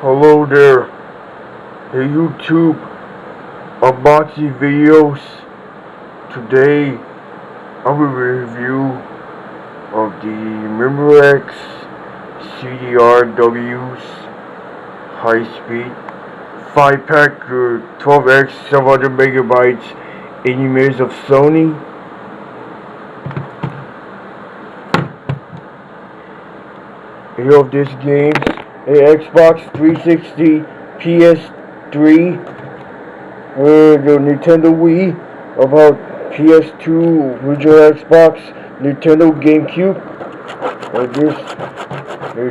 Hello there, hey YouTube, unboxing videos. Today I will review of the Memorex CDRW's high-speed 5-pack 12x 700 megabytes 80 minutes of Sony. Here of this games, a Xbox 360, PS3, the Nintendo Wii, about PS2, original Xbox, Nintendo GameCube,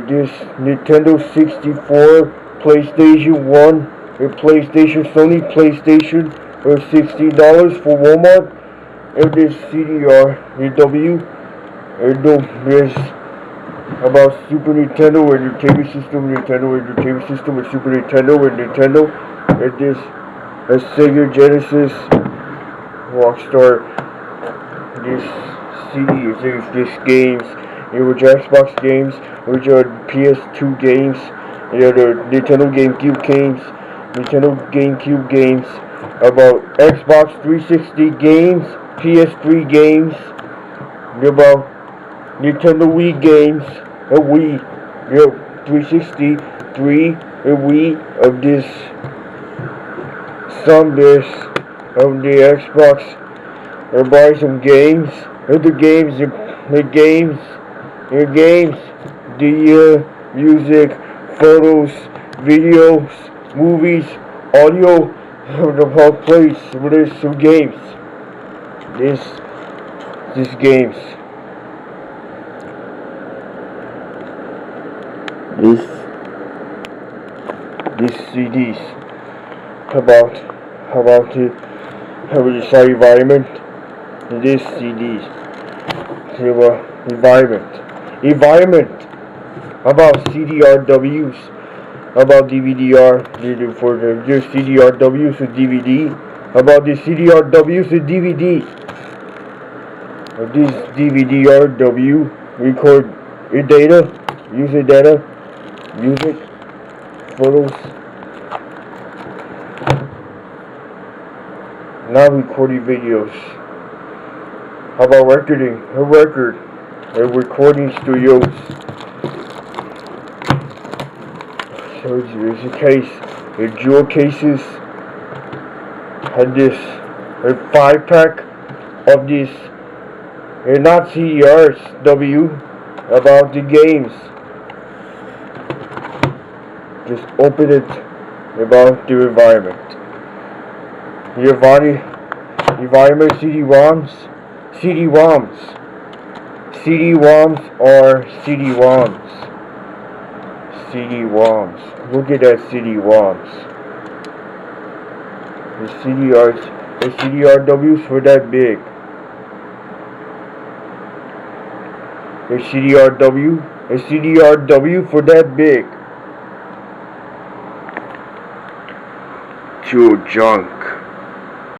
this Nintendo 64, PlayStation 1, a PlayStation, Sony PlayStation, for $60 for Walmart, and this CDRW, and there's about Super Nintendo Entertainment System, Nintendo Entertainment System, and Super Nintendo, and this a Sega Genesis, Rockstar, this CD, this games, which are Xbox games, which are PS2 games, the Nintendo GameCube games, about Xbox 360 games, PS3 games, about Nintendo Wii games, a Wii, 363, a Wii of this, some this of the Xbox, and buy some games, and the music, photos, videos, movies, audio, the whole place. There's some games. This games. These CDs about the side environment. These CDs environment about CDRWs, about DVDR for the CDRWs with DVD, about the CDRWs with DVD. This DVDRW record your data, use your data. Music, photos, now recording videos. How about recording? A recording studios. So there's a case, the jewel cases, had this, a 5-pack of this, and not CDRs, about the games. Just open it about the environment. The environment CD-ROMs or CD-ROMs. Look at that CD-ROMs. The CDRWs for that big. The CDRW for that big. Junk.